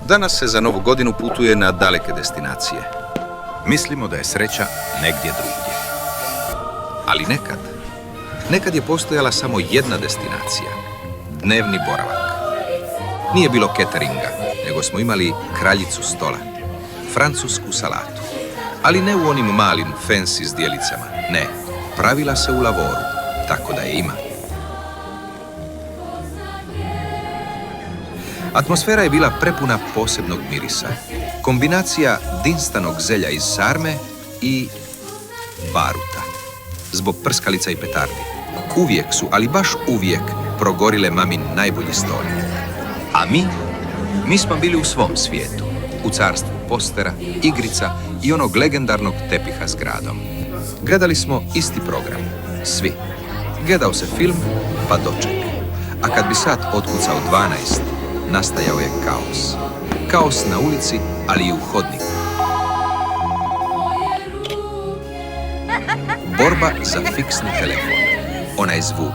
Danas se za Novu godinu putuje na daleke destinacije. Mislimo da je sreća negdje drugdje. Ali nekad je postojala samo jedna destinacija. Dnevni boravak. Nije bilo cateringa, nego smo imali kraljicu stola. Francusku salatu. Ali ne u onim malim fancy zdjelicama. Ne, pravila se u lavoru, tako da je ima. Atmosfera je bila prepuna posebnog mirisa. Kombinacija dinstanog zelja iz sarme i baruta. Zbog prskalica i petardi. Uvijek su, ali baš uvijek, progorile mamin najbolji stoli. A mi smo bili u svom svijetu. U carstvu postera, igrica i onog legendarnog tepiha s gradom. Gledali smo isti program. Svi. Gledao se film, pa doček. A kad bi sat otkucao 12, nastajao je kaos. Kaos na ulici, ali i u hodniku. Borba za fiksni telefon. Onaj zvuk.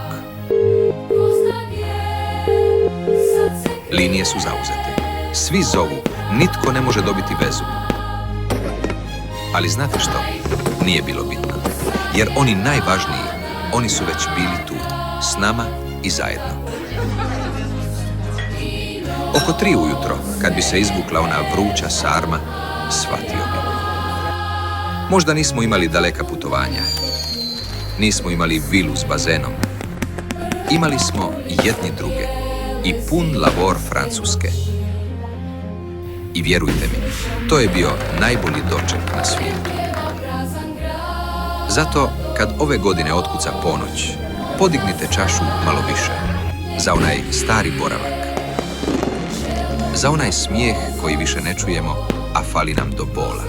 Linije su zauzete. Svi zovu, nitko ne može dobiti vezu. Ali znate što? Nije bilo bitno. Jer oni najvažniji, oni su već bili tu, s nama i zajedno. Oko 3 ujutro, kad bi se izvukla ona vruća sarma, shvatio bi. Možda nismo imali daleka putovanja. Nismo imali vilu s bazenom. Imali smo jedni druge i pun lavor Francuske. I vjerujte mi, to je bio najbolji doček na svijetu. Zato, kad ove godine otkuca ponoć, podignite čašu malo više. Za onaj stari boravak. Za onaj smijeh koji više ne čujemo, a fali nam do bola.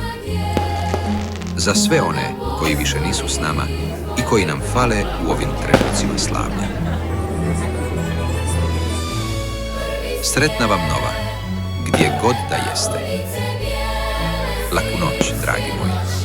Za sve one koji više nisu s nama i koji nam fale u ovim trenucima slavlja. Sretna vam nova, gdje god da jeste. Laku noć, dragi moji.